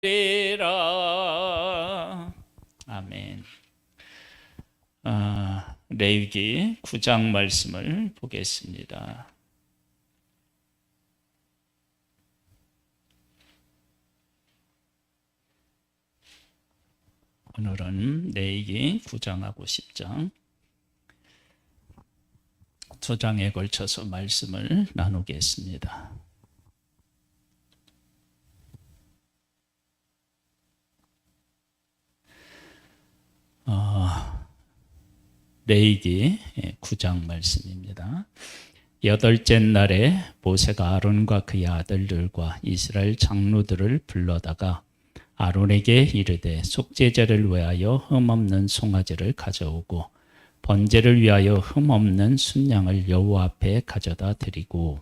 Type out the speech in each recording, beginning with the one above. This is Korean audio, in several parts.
되라. 아멘. 레위기 9장 말씀을 보겠습니다. 오늘은 레위기 9장하고 10장 두 장에 걸쳐서 말씀을 나누겠습니다. 레위기 9장 말씀입니다. 여덟째 날에 모세가 아론과 그의 아들들과 이스라엘 장로들을 불러다가 아론에게 이르되 속죄제를 위하여 흠없는 송아지를 가져오고 번제를 위하여 흠없는 순양을 여호와 앞에 가져다 드리고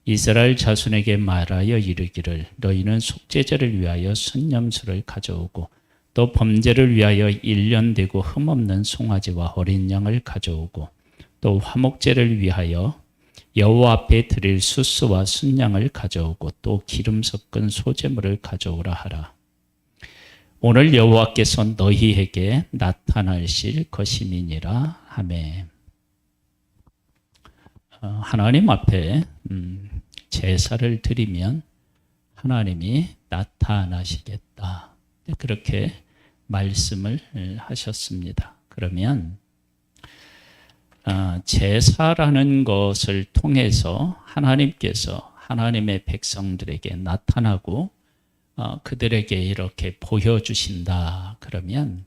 이스라엘 자손에게 말하여 이르기를 너희는 속죄제를 위하여 순염소를 가져오고 또 범죄를 위하여 1년 되고 흠없는 송아지와 어린 양을 가져오고 또 화목제를 위하여 여호와 앞에 드릴 수스와 순양을 가져오고 또 기름 섞은 소제물을 가져오라 하라. 오늘 여호와께서 너희에게 나타나실 것임이니라 하매. 하나님 앞에 제사를 드리면 하나님이 나타나시겠다. 그렇게 말씀을 하셨습니다. 그러면 제사라는 것을 통해서 하나님께서 하나님의 백성들에게 나타나고 그들에게 이렇게 보여주신다. 그러면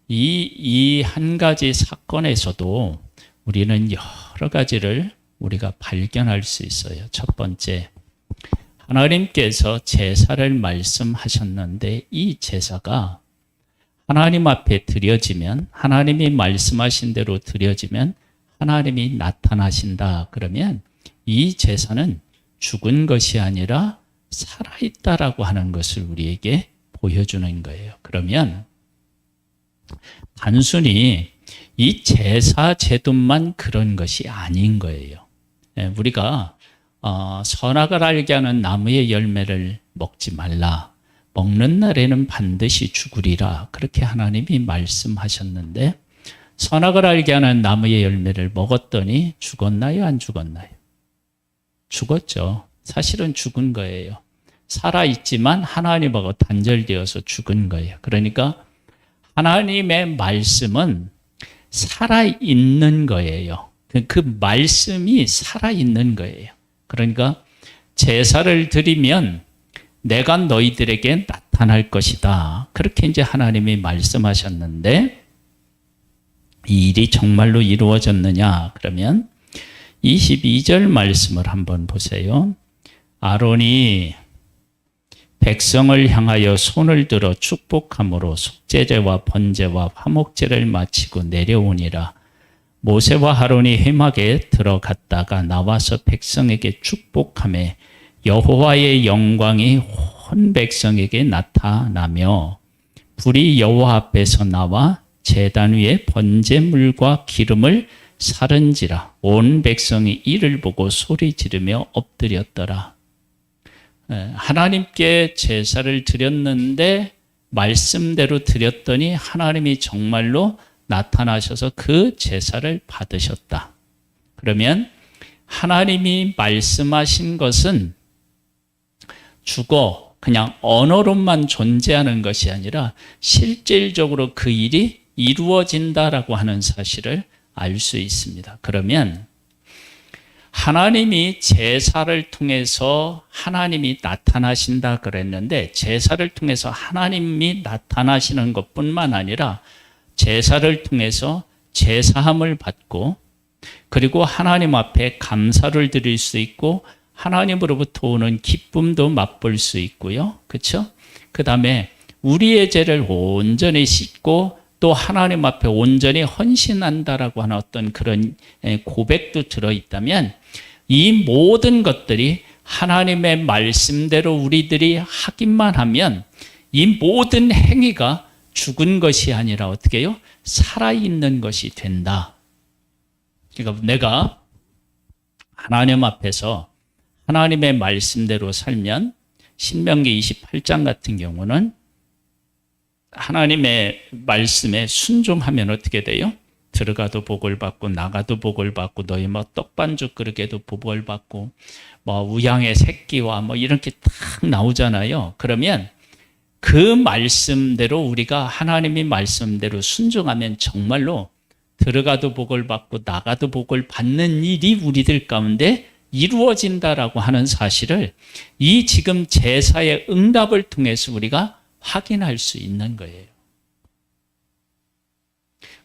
이 한 가지 사건에서도 우리는 여러 가지를 우리가 발견할 수 있어요. 첫 번째, 하나님께서 제사를 말씀하셨는데 이 제사가 하나님 앞에 드려지면, 하나님이 말씀하신 대로 드려지면 하나님이 나타나신다. 그러면 이 제사는 죽은 것이 아니라 살아있다라고 하는 것을 우리에게 보여주는 거예요. 그러면 단순히 이 제사 제도만 그런 것이 아닌 거예요. 우리가 선악을 알게 하는 나무의 열매를 먹지 말라. 먹는 날에는 반드시 죽으리라. 그렇게 하나님이 말씀하셨는데 선악을 알게 하는 나무의 열매를 먹었더니 죽었나요? 안 죽었나요? 죽었죠. 사실은 죽은 거예요. 살아있지만 하나님하고 단절되어서 죽은 거예요. 그러니까 하나님의 말씀은 살아있는 거예요. 그 말씀이 살아있는 거예요. 그러니까 제사를 드리면 내가 너희들에게 나타날 것이다. 그렇게 이제 하나님이 말씀하셨는데 이 일이 정말로 이루어졌느냐? 그러면 22절 말씀을 한번 보세요. 아론이 백성을 향하여 손을 들어 축복함으로 속죄제와 번제와 화목제를 마치고 내려오니라. 모세와 아론이 회막에 들어갔다가 나와서 백성에게 축복하며 여호와의 영광이 온 백성에게 나타나며 불이 여호와 앞에서 나와 제단 위에 번제물과 기름을 사른지라. 온 백성이 이를 보고 소리 지르며 엎드렸더라. 하나님께 제사를 드렸는데 말씀대로 드렸더니 하나님이 정말로 나타나셔서 그 제사를 받으셨다. 그러면 하나님이 말씀하신 것은 죽어 그냥 언어로만 존재하는 것이 아니라 실질적으로 그 일이 이루어진다라고 하는 사실을 알 수 있습니다. 그러면 하나님이 제사를 통해서 하나님이 나타나신다 그랬는데 제사를 통해서 하나님이 나타나시는 것뿐만 아니라 제사를 통해서 제사함을 받고 그리고 하나님 앞에 감사를 드릴 수 있고 하나님으로부터 오는 기쁨도 맛볼 수 있고요. 그렇죠? 그다음에 우리의 죄를 온전히 씻고 또 하나님 앞에 온전히 헌신한다라고 하는 어떤 그런 고백도 들어있다면 이 모든 것들이 하나님의 말씀대로 우리들이 하기만 하면 이 모든 행위가 죽은 것이 아니라 어떻게 해요? 살아있는 것이 된다. 그러니까 내가 하나님 앞에서 하나님의 말씀대로 살면 신명기 28장 같은 경우는 하나님의 말씀에 순종하면 어떻게 돼요? 들어가도 복을 받고 나가도 복을 받고 너희 뭐 떡반죽 그릇에도 복을 받고 뭐 우양의 새끼와 뭐 이렇게 딱 나오잖아요. 그러면 그 말씀대로 우리가 하나님의 말씀대로 순종하면 정말로 들어가도 복을 받고 나가도 복을 받는 일이 우리들 가운데 이루어진다라고 하는 사실을 이 지금 제사의 응답을 통해서 우리가 확인할 수 있는 거예요.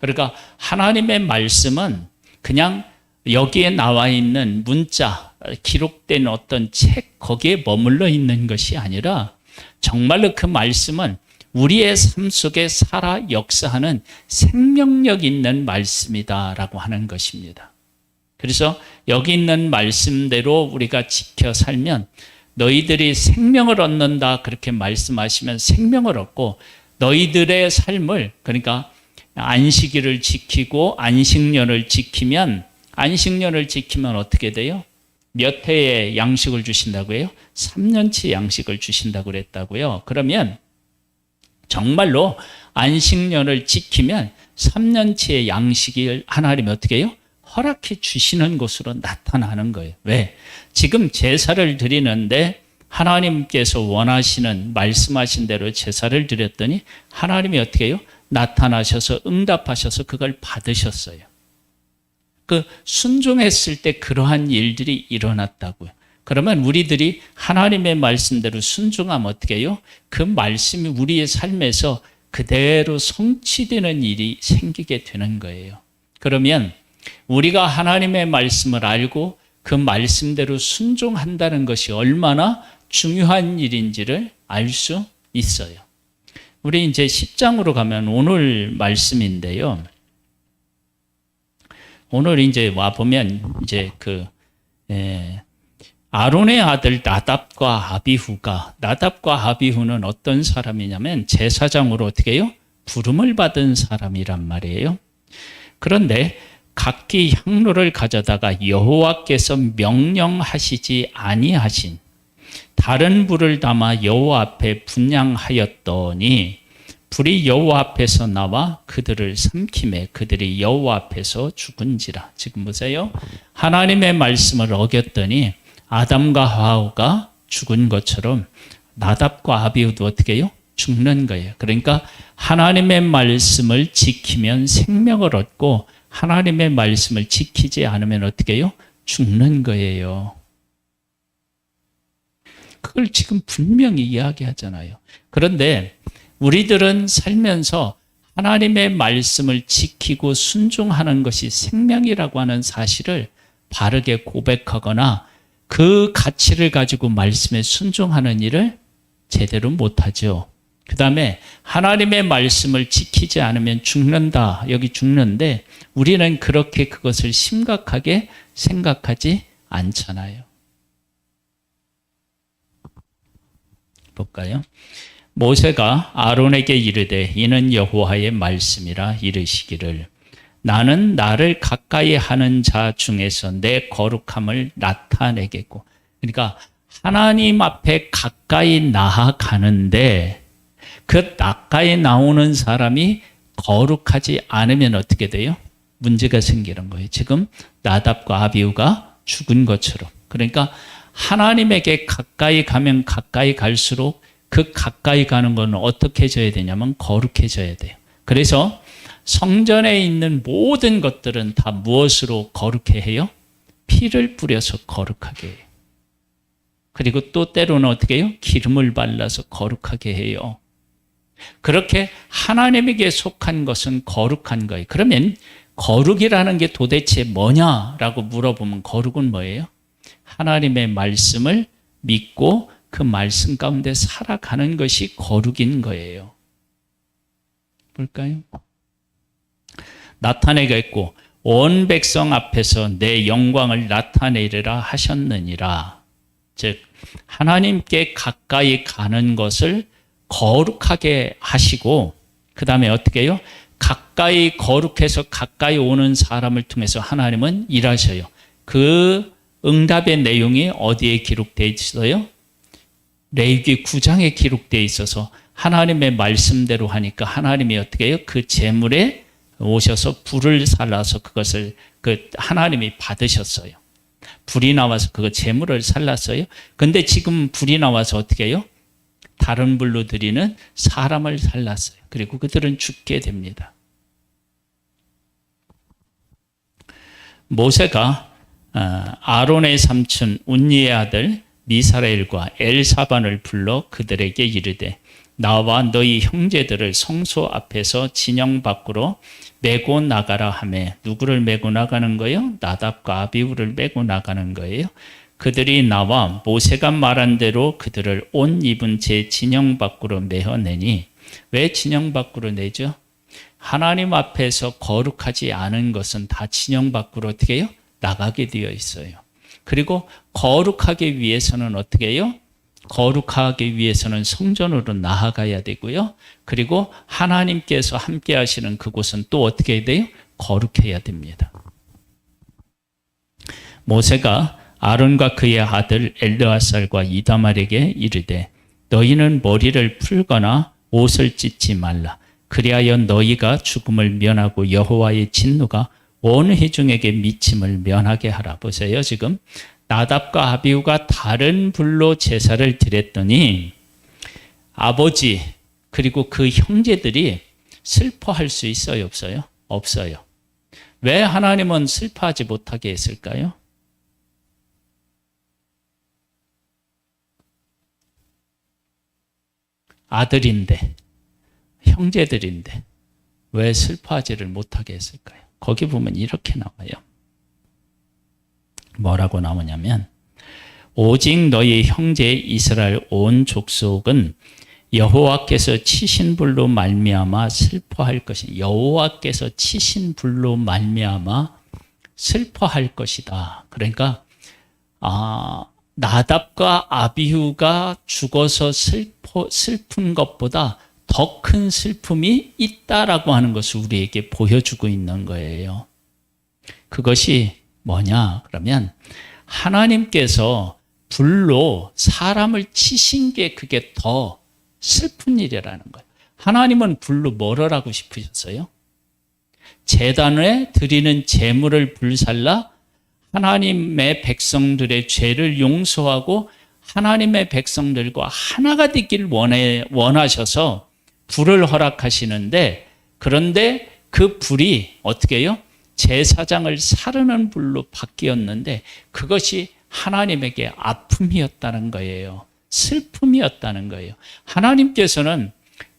그러니까 하나님의 말씀은 그냥 여기에 나와 있는 문자, 기록된 어떤 책, 거기에 머물러 있는 것이 아니라 정말로 그 말씀은 우리의 삶 속에 살아 역사하는 생명력 있는 말씀이다라고 하는 것입니다. 그래서 여기 있는 말씀대로 우리가 지켜 살면 너희들이 생명을 얻는다 그렇게 말씀하시면 생명을 얻고 너희들의 삶을 그러니까 안식일을 지키고 안식년을 지키면 어떻게 돼요? 몇 해의 양식을 주신다고 해요? 3년치 양식을 주신다고 그랬다고요. 그러면 정말로 안식년을 지키면 3년치의 양식을 하나님이 어떻게 해요? 허락해 주시는 것으로 나타나는 거예요. 왜? 지금 제사를 드리는데 하나님께서 원하시는 말씀하신 대로 제사를 드렸더니 하나님이 어떻게 해요? 나타나셔서 응답하셔서 그걸 받으셨어요. 그 순종했을 때 그러한 일들이 일어났다고요. 그러면 우리들이 하나님의 말씀대로 순종하면 어떻게 해요? 그 말씀이 우리의 삶에서 그대로 성취되는 일이 생기게 되는 거예요. 그러면 우리가 하나님의 말씀을 알고 그 말씀대로 순종한다는 것이 얼마나 중요한 일인지를 알 수 있어요. 우리 이제 10장으로 가면 오늘 말씀인데요. 오늘 이제 와 보면 이제 아론의 아들 나답과 아비후는 어떤 사람이냐면 제사장으로 어떻게 해요? 부름을 받은 사람이란 말이에요. 그런데 각기 향로를 가져다가 여호와께서 명령하시지 아니하신 다른 불을 담아 여호와 앞에 분향하였더니 불이 여호와 앞에서 나와 그들을 삼키매 그들이 여호와 앞에서 죽은지라. 지금 보세요. 하나님의 말씀을 어겼더니 아담과 하와가 죽은 것처럼 나답과 아비후도 어떻게 해요? 죽는 거예요. 그러니까 하나님의 말씀을 지키면 생명을 얻고 하나님의 말씀을 지키지 않으면 어떻게 해요? 죽는 거예요. 그걸 지금 분명히 이야기하잖아요. 그런데 우리들은 살면서 하나님의 말씀을 지키고 순종하는 것이 생명이라고 하는 사실을 바르게 고백하거나 그 가치를 가지고 말씀에 순종하는 일을 제대로 못하죠. 그 다음에 하나님의 말씀을 지키지 않으면 죽는다. 여기 죽는데 우리는 그렇게 그것을 심각하게 생각하지 않잖아요. 볼까요? 모세가 아론에게 이르되 이는 여호와의 말씀이라 이르시기를 나는 나를 가까이 하는 자 중에서 내 거룩함을 나타내겠고. 그러니까 하나님 앞에 가까이 나아가는데 그 가까이 나오는 사람이 거룩하지 않으면 어떻게 돼요? 문제가 생기는 거예요. 지금 나답과 아비후가 죽은 것처럼. 그러니까 하나님에게 가까이 가면 가까이 갈수록 그 가까이 가는 건 어떻게 해져야 되냐면 거룩해져야 돼요. 그래서 성전에 있는 모든 것들은 다 무엇으로 거룩해 해요? 피를 뿌려서 거룩하게 해요. 그리고 또 때로는 어떻게 해요? 기름을 발라서 거룩하게 해요. 그렇게 하나님에게 속한 것은 거룩한 거예요. 그러면 거룩이라는 게 도대체 뭐냐라고 물어보면 거룩은 뭐예요? 하나님의 말씀을 믿고 그 말씀 가운데 살아가는 것이 거룩인 거예요. 볼까요? 나타내겠고 온 백성 앞에서 내 영광을 나타내리라 하셨느니라. 즉 하나님께 가까이 가는 것을 거룩하게 하시고 그 다음에 어떻게 해요? 가까이 거룩해서 가까이 오는 사람을 통해서 하나님은 일하셔요. 그 응답의 내용이 어디에 기록되어 있어요? 레위기 9장에 기록되어 있어서 하나님의 말씀대로 하니까 하나님이 어떻게 해요? 그 제물에 오셔서 불을 살라서 그것을 하나님이 받으셨어요. 불이 나와서 그 제물을 살랐어요. 근데 지금 불이 나와서 어떻게 해요? 다른 불로 드리는 사람을 살랐어요. 그리고 그들은 죽게 됩니다. 모세가 아론의 삼촌 운니의 아들 미사엘과 엘사반을 불러 그들에게 이르되 나와 너희 형제들을 성소 앞에서 진영 밖으로 메고 나가라 하매 누구를 메고 나가는 거예요? 나답과 아비후를 메고 나가는 거예요. 그들이 나와 모세가 말한 대로 그들을 옷 입은 채 진영 밖으로 메어내니 왜 진영 밖으로 내죠? 하나님 앞에서 거룩하지 않은 것은 다 진영 밖으로 어떻게 해요? 나가게 되어 있어요. 그리고 거룩하기 위해서는 어떻게 해요? 거룩하기 위해서는 성전으로 나아가야 되고요. 그리고 하나님께서 함께 하시는 그곳은 또 어떻게 해야 돼요? 거룩해야 됩니다. 모세가 아론과 그의 아들 엘르아살과 이다말에게 이르되 너희는 머리를 풀거나 옷을 찢지 말라. 그리하여 너희가 죽음을 면하고 여호와의 진노가 온 회중에게 미침을 면하게 하라. 보세요. 지금 나답과 아비후가 다른 불로 제사를 드렸더니 아버지 그리고 그 형제들이 슬퍼할 수 있어요? 없어요? 없어요. 왜 하나님은 슬퍼하지 못하게 했을까요? 아들인데 형제들인데 왜 슬퍼하지를 못하게 했을까요? 거기 보면 이렇게 나와요. 뭐라고 나오냐면 오직 너희 형제 이스라엘 온 족속은 여호와께서 치신 불로 말미암아 슬퍼할 것이 여호와께서 치신 불로 말미암아 슬퍼할 것이다. 그러니까 나답과 아비후가 죽어서 슬픈 것보다 더 큰 슬픔이 있다라고 하는 것을 우리에게 보여주고 있는 거예요. 그것이 뭐냐? 그러면 하나님께서 불로 사람을 치신 게 그게 더 슬픈 일이라는 거예요. 하나님은 불로 뭘 하고 싶으셨어요? 제단에 드리는 제물을 불살라 하나님의 백성들의 죄를 용서하고 하나님의 백성들과 하나가 되기를 원하셔서 불을 허락하시는데 그런데 그 불이 어떻게 해요? 제사장을 사르는 불로 바뀌었는데 그것이 하나님에게 아픔이었다는 거예요. 슬픔이었다는 거예요. 하나님께서는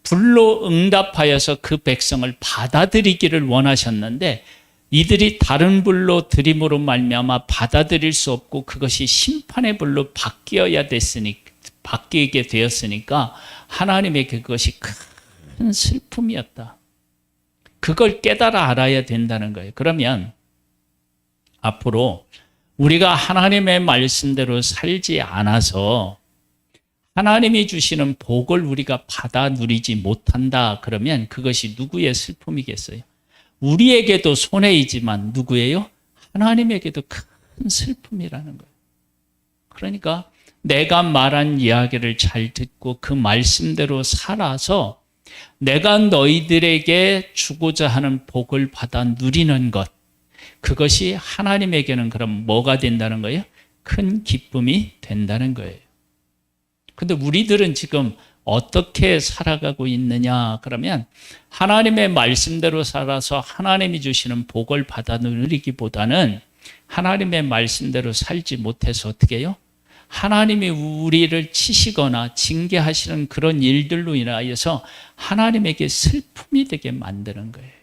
불로 응답하여서 그 백성을 받아들이기를 원하셨는데 이들이 다른 불로 드림으로 말미암아 받아들일 수 없고 그것이 심판의 불로 바뀌게 되었으니까 하나님에게 그것이 큰 슬픔이었다. 그걸 깨달아 알아야 된다는 거예요. 그러면 앞으로 우리가 하나님의 말씀대로 살지 않아서 하나님이 주시는 복을 우리가 받아 누리지 못한다. 그러면 그것이 누구의 슬픔이겠어요? 우리에게도 손해이지만 누구예요? 하나님에게도 큰 슬픔이라는 거예요. 그러니까 내가 말한 이야기를 잘 듣고 그 말씀대로 살아서 내가 너희들에게 주고자 하는 복을 받아 누리는 것, 그것이 하나님에게는 그럼 뭐가 된다는 거예요? 큰 기쁨이 된다는 거예요. 근데 우리들은 지금 어떻게 살아가고 있느냐? 그러면 하나님의 말씀대로 살아서 하나님이 주시는 복을 받아 누리기보다는 하나님의 말씀대로 살지 못해서 어떻게 해요? 하나님이 우리를 치시거나 징계하시는 그런 일들로 인하여서 하나님에게 슬픔이 되게 만드는 거예요.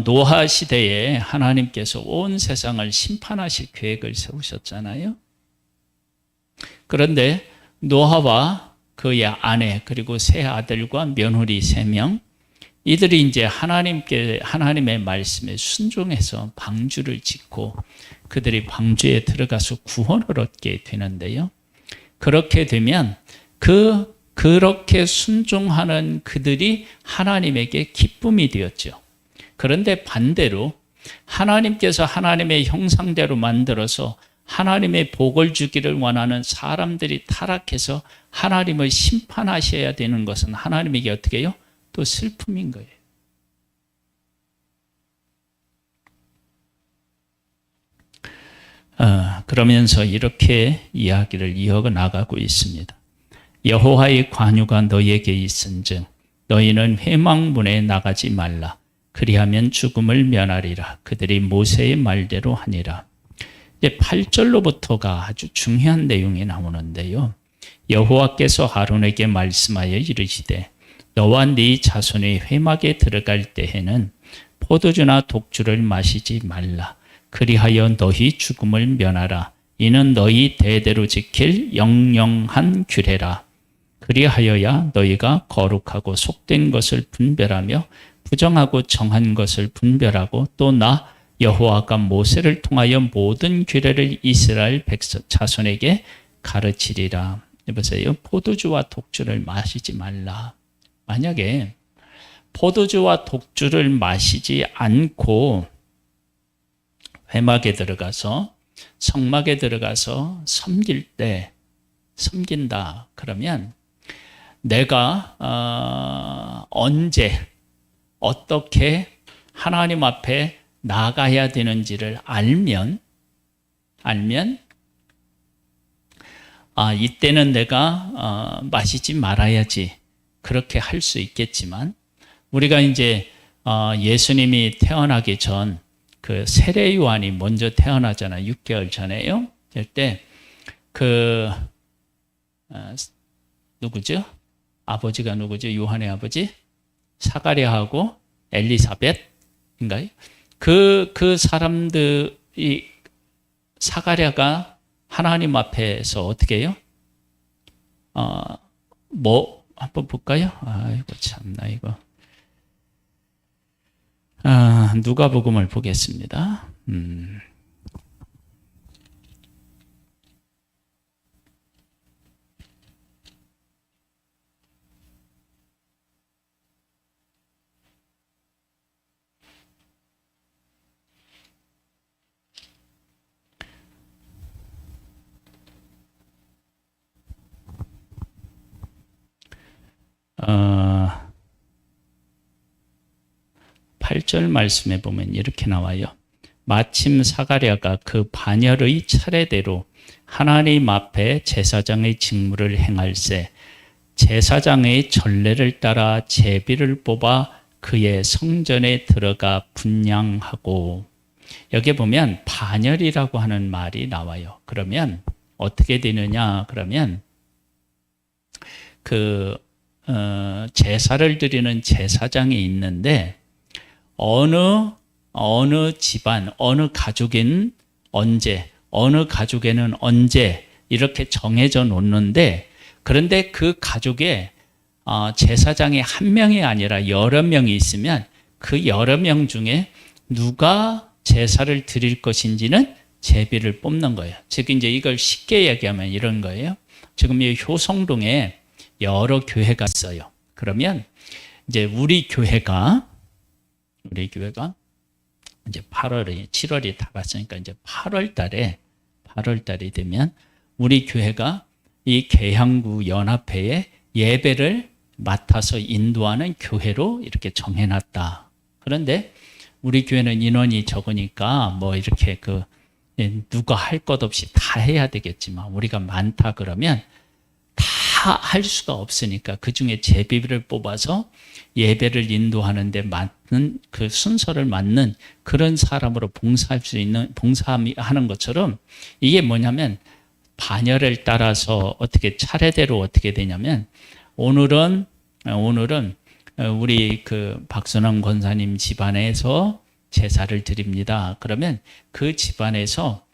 노아 시대에 하나님께서 온 세상을 심판하실 계획을 세우셨잖아요. 그런데 노아와 그의 아내 그리고 세 아들과 며느리 3명 이들이 이제 하나님의 말씀에 순종해서 방주를 짓고 그들이 방주에 들어가서 구원을 얻게 되는데요. 그렇게 되면 그렇게 순종하는 그들이 하나님에게 기쁨이 되었죠. 그런데 반대로 하나님께서 하나님의 형상대로 만들어서 하나님의 복을 주기를 원하는 사람들이 타락해서 하나님을 심판하셔야 되는 것은 하나님에게 어떻게 해요? 또 슬픔인 거예요. 그러면서 이렇게 이야기를 이어나가고 있습니다. 여호와의 관유가 너희에게 있은즉 너희는 회막문에 나가지 말라. 그리하면 죽음을 면하리라. 그들이 모세의 말대로 하니라. 이제 8절로부터가 아주 중요한 내용이 나오는데요. 여호와께서 아론에게 말씀하여 이르시되 너와 네 자손이 회막에 들어갈 때에는 포도주나 독주를 마시지 말라. 그리하여 너희 죽음을 면하라. 이는 너희 대대로 지킬 영영한 규례라. 그리하여야 너희가 거룩하고 속된 것을 분별하며 부정하고 정한 것을 분별하고 또 나 여호와가 모세를 통하여 모든 규례를 이스라엘 백성 자손에게 가르치리라. 보세요. 포도주와 독주를 마시지 말라. 만약에 포도주와 독주를 마시지 않고 회막에 들어가서 성막에 들어가서 섬긴다. 그러면 내가 언제 어떻게 하나님 앞에 나가야 되는지를 알면 이때는 내가 마시지 말아야지 그렇게 할 수 있겠지만 우리가 이제 예수님이 태어나기 전 그 세례 요한이 먼저 태어나잖아요. 6개월 전에요. 그때 누구죠? 아버지가 누구죠? 요한의 아버지? 사가랴하고 엘리사벳인가요? 그 사람들이 사가랴가 하나님 앞에서 어떻게 해요? 한번 볼까요? 아이고 참나 이거. 누가복음을 보겠습니다. 어, 8절 말씀에 보면 이렇게 나와요. 마침 사가랴가 그 반열의 차례대로 하나님 앞에 제사장의 직무를 행할세 제사장의 전례를 따라 제비를 뽑아 그의 성전에 들어가 분향하고 여기 보면 반열이라고 하는 말이 나와요. 그러면 어떻게 되느냐? 그러면 제사를 드리는 제사장이 있는데 어느 집안, 어느 가족인 언제, 어느 가족에는 언제 이렇게 정해져 놓는데 그런데 그 가족에 제사장이 한 명이 아니라 여러 명이 있으면 그 여러 명 중에 누가 제사를 드릴 것인지는 제비를 뽑는 거예요. 즉 이제 이걸 쉽게 얘기하면 이런 거예요. 지금 이 효성동에 여러 교회가 있어요. 그러면 이제 우리 교회가 이제 7월이 다 갔으니까 이제 8월 달이 되면 우리 교회가 이 계향구 연합회에 예배를 맡아서 인도하는 교회로 이렇게 정해놨다. 그런데 우리 교회는 인원이 적으니까 뭐 이렇게 누가 할 것 없이 다 해야 되겠지만 우리가 많다 그러면 다 할 수가 없으니까 그 중에 제비를 뽑아서 예배를 인도하는데 맞는 그 순서를 맞는 그런 사람으로 봉사할 수 있는 봉사하는 것처럼 이게 뭐냐면 반열을 따라서 어떻게 차례대로 어떻게 되냐면 오늘은 우리 박선왕 권사님 집안에서 제사를 드립니다. 그러면 그 집안에서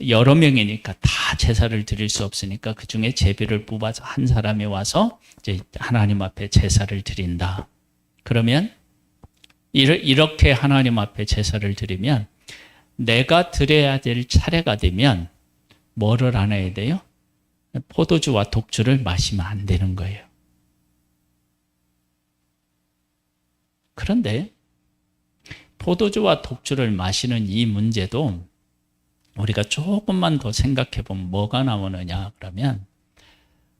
여러 명이니까 다 제사를 드릴 수 없으니까 그 중에 제비를 뽑아서 한 사람이 와서 이제 하나님 앞에 제사를 드린다. 그러면 이렇게 하나님 앞에 제사를 드리면 내가 드려야 될 차례가 되면 뭐를 안 해야 돼요? 포도주와 독주를 마시면 안 되는 거예요. 그런데 포도주와 독주를 마시는 이 문제도 우리가 조금만 더 생각해 보면 뭐가 나오느냐 그러면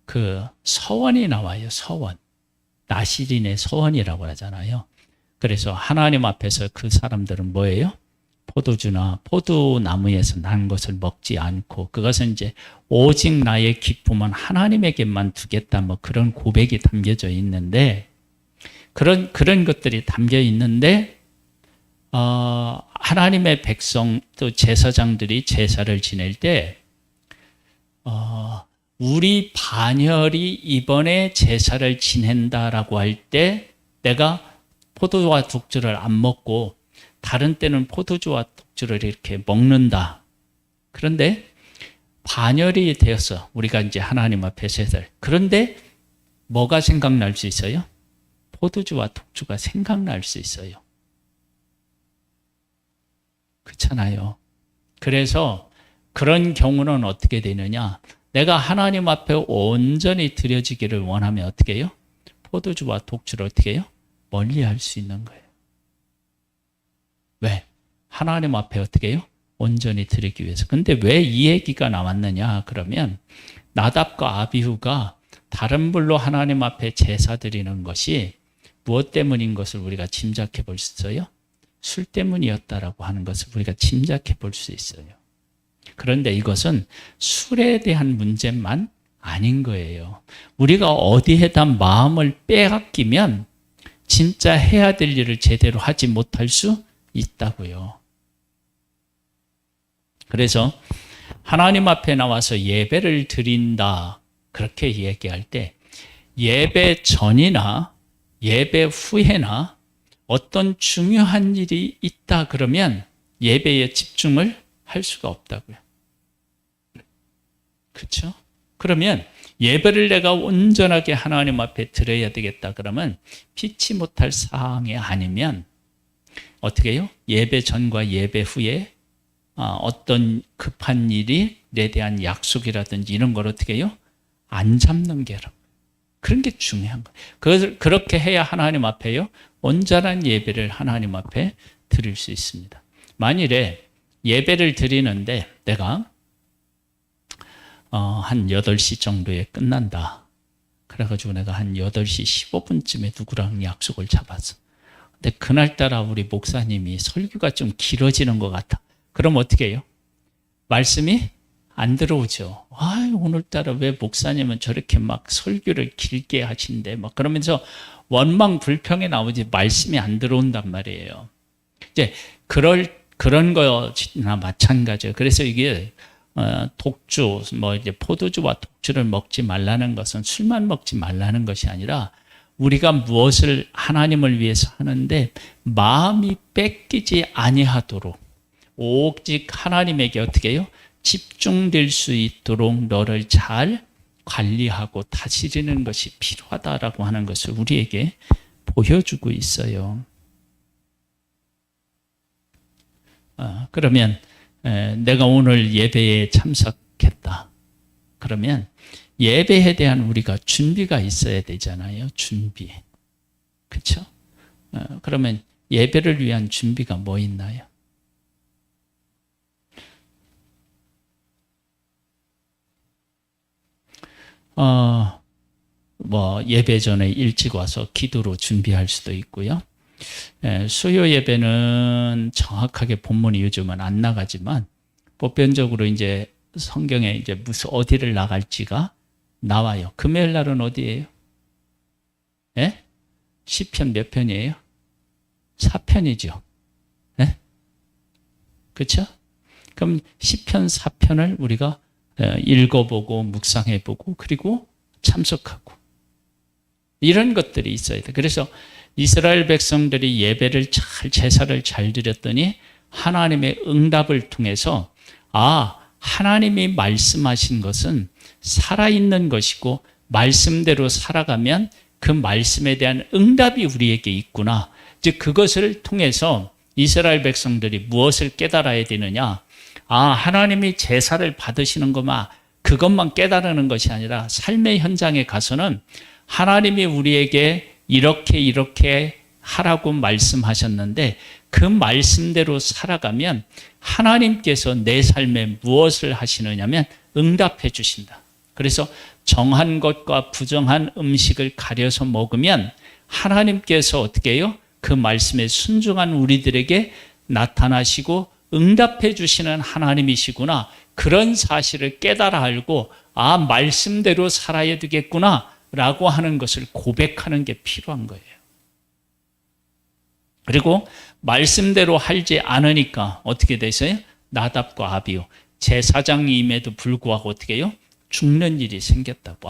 그 서원이 나와요. 서원. 나시린의 서원이라고 하잖아요. 그래서 하나님 앞에서 그 사람들은 뭐예요? 포도주나 포도나무에서 난 것을 먹지 않고 그것은 이제 오직 나의 기쁨은 하나님에게만 두겠다 뭐 그런 고백이 담겨져 있는데 그런 것들이 담겨 있는데 하나님의 백성 또 제사장들이 제사를 지낼 때 우리 반열이 이번에 제사를 지낸다라고 할 때 내가 포도와 독주를 안 먹고 다른 때는 포도주와 독주를 이렇게 먹는다. 그런데 반열이 되어서 우리가 이제 하나님 앞에 세살. 그런데 뭐가 생각날 수 있어요? 포도주와 독주가 생각날 수 있어요. 그렇잖아요. 그래서 그런 경우는 어떻게 되느냐? 내가 하나님 앞에 온전히 드려지기를 원하면 어떻게 해요? 포도주와 독주를 어떻게 해요? 멀리할 수 있는 거예요. 왜? 하나님 앞에 어떻게 해요? 온전히 드리기 위해서. 근데 왜 이 얘기가 나왔느냐? 그러면 나답과 아비후가 다른 불로 하나님 앞에 제사 드리는 것이 무엇 때문인 것을 우리가 짐작해 볼 수 있어요? 술 때문이었다라고 하는 것을 우리가 짐작해 볼 수 있어요. 그런데 이것은 술에 대한 문제만 아닌 거예요. 우리가 어디에다 마음을 빼앗기면 진짜 해야 될 일을 제대로 하지 못할 수 있다고요. 그래서 하나님 앞에 나와서 예배를 드린다 그렇게 얘기할 때 예배 전이나 예배 후에나 어떤 중요한 일이 있다 그러면 예배에 집중을 할 수가 없다고요. 그렇죠? 그러면 예배를 내가 온전하게 하나님 앞에 드려야 되겠다 그러면 피치 못할 사항이 아니면 어떻게 해요? 예배 전과 예배 후에 어떤 급한 일에 대한 약속이라든지 이런 걸 어떻게 해요? 안 잡는 게라. 그런 게 중요한 거예요. 그렇게 해야 하나님 앞에요. 온전한 예배를 하나님 앞에 드릴 수 있습니다. 만일에 예배를 드리는데 내가 한 8시 정도에 끝난다. 그래가지고 내가 한 8시 15분쯤에 누구랑 약속을 잡았어. 근데 그날따라 우리 목사님이 설교가 좀 길어지는 것 같아. 그럼 어떻게 해요? 말씀이 안 들어오죠. 오늘따라 왜 목사님은 저렇게 막 설교를 길게 하신대. 막 그러면서 원망 불평에 나오지 말씀이 안 들어온단 말이에요. 이제 그런 거나 마찬가지예요. 그래서 이게 독주, 이제 포도주와 독주를 먹지 말라는 것은 술만 먹지 말라는 것이 아니라 우리가 무엇을 하나님을 위해서 하는데 마음이 뺏기지 아니하도록 오직 하나님에게 어떻게 해요? 집중될 수 있도록 너를 잘 관리하고 다스리는 것이 필요하다라고 하는 것을 우리에게 보여주고 있어요. 그러면 내가 오늘 예배에 참석했다. 그러면 예배에 대한 우리가 준비가 있어야 되잖아요. 준비. 그렇죠? 그러면 예배를 위한 준비가 뭐 있나요? 예배 전에 일찍 와서 기도로 준비할 수도 있고요. 수요 예배는 정확하게 본문이 요즘은 안 나가지만 보편적으로 이제 성경에 이제 무슨 어디를 나갈지가 나와요. 금요일 날은 어디예요? 예? 시편 몇 편이에요? 4편이죠. 예? 그렇죠? 그럼 시편 4편을 우리가 읽어보고 묵상해보고 그리고 참석하고 이런 것들이 있어야 돼. 그래서 이스라엘 백성들이 예배를 제사를 잘 드렸더니 하나님의 응답을 통해서 하나님이 말씀하신 것은 살아있는 것이고 말씀대로 살아가면 그 말씀에 대한 응답이 우리에게 있구나. 즉 그것을 통해서 이스라엘 백성들이 무엇을 깨달아야 되느냐? 하나님이 제사를 받으시는 그것만 깨달는 것이 아니라 삶의 현장에 가서는 하나님이 우리에게 이렇게 하라고 말씀하셨는데 그 말씀대로 살아가면 하나님께서 내 삶에 무엇을 하시느냐면 응답해 주신다. 그래서 정한 것과 부정한 음식을 가려서 먹으면 하나님께서 어떻게 해요? 그 말씀에 순종한 우리들에게 나타나시고 응답해 주시는 하나님이시구나. 그런 사실을 깨달아 알고 말씀대로 살아야 되겠구나 라고 하는 것을 고백하는 게 필요한 거예요. 그리고 말씀대로 하지 않으니까 어떻게 되세요? 나답과 아비요. 제사장임에도 불구하고 어떻게 해요? 죽는 일이 생겼다고.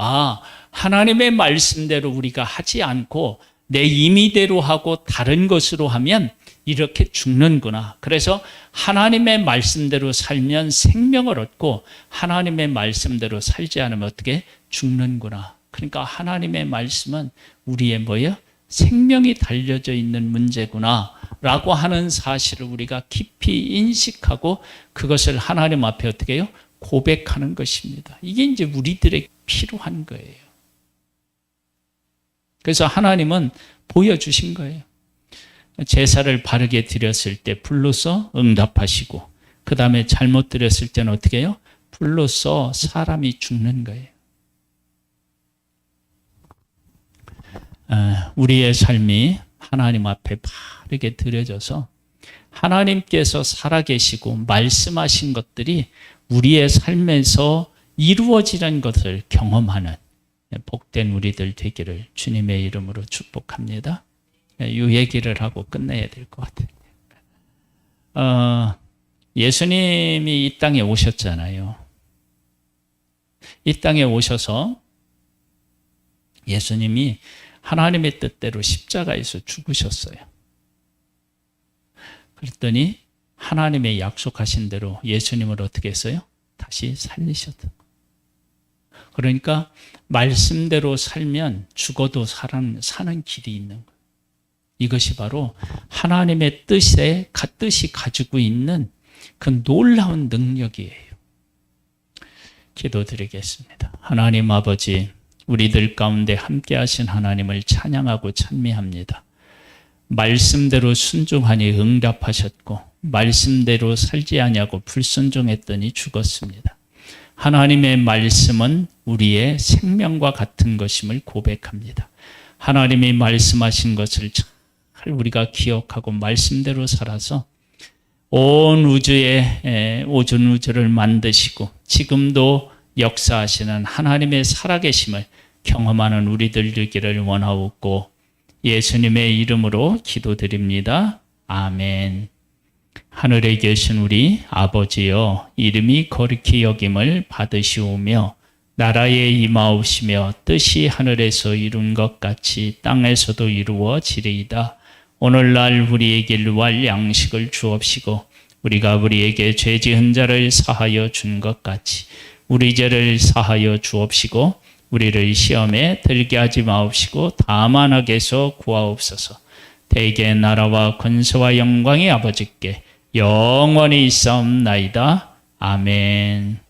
하나님의 말씀대로 우리가 하지 않고 내 임의대로 하고 다른 것으로 하면 이렇게 죽는구나. 그래서 하나님의 말씀대로 살면 생명을 얻고 하나님의 말씀대로 살지 않으면 어떻게 죽는구나. 그러니까 하나님의 말씀은 우리의 뭐예요? 생명이 달려져 있는 문제구나 라고 하는 사실을 우리가 깊이 인식하고 그것을 하나님 앞에 어떻게 해요? 고백하는 것입니다. 이게 이제 우리들에게 필요한 거예요. 그래서 하나님은 보여주신 거예요. 제사를 바르게 드렸을 때 불로써 응답하시고 그 다음에 잘못 드렸을 때는 어떻게 해요? 불로써 사람이 죽는 거예요. 우리의 삶이 하나님 앞에 바르게 드려져서 하나님께서 살아계시고 말씀하신 것들이 우리의 삶에서 이루어지는 것을 경험하는 복된 우리들 되기를 주님의 이름으로 축복합니다. 이 얘기를 하고 끝내야 될 것 같아요. 예수님이 이 땅에 오셨잖아요. 이 땅에 오셔서 예수님이 하나님의 뜻대로 십자가에서 죽으셨어요. 그랬더니 하나님의 약속하신 대로 예수님을 어떻게 했어요? 다시 살리셨다. 그러니까 말씀대로 살면 죽어도 사는 길이 있는 거예요. 이것이 바로 하나님의 뜻이 가지고 있는 그 놀라운 능력이에요. 기도드리겠습니다. 하나님 아버지, 우리들 가운데 함께 하신 하나님을 찬양하고 찬미합니다. 말씀대로 순종하니 응답하셨고 말씀대로 살지 아니하고 불순종했더니 죽었습니다. 하나님의 말씀은 우리의 생명과 같은 것임을 고백합니다. 하나님이 말씀하신 것을 잘 우리가 기억하고 말씀대로 살아서 온 우주를 만드시고 지금도 역사하시는 하나님의 살아계심을 경험하는 우리들 되기를 원하옵고 예수님의 이름으로 기도드립니다. 아멘. 하늘에 계신 우리 아버지여, 이름이 거룩히 여김을 받으시오며 나라에 임하옵시며 뜻이 하늘에서 이룬 것 같이 땅에서도 이루어지리이다. 오늘날 우리에게 일용할 양식을 주옵시고 우리가 우리에게 죄 지은 자를 사하여 준 것 같이 우리 죄를 사하여 주옵시고 우리를 시험에 들게 하지 마옵시고 다만 악에서 구하옵소서. 대개 나라와 권세와 영광이 아버지께 영원히 있사옵나이다. 아멘.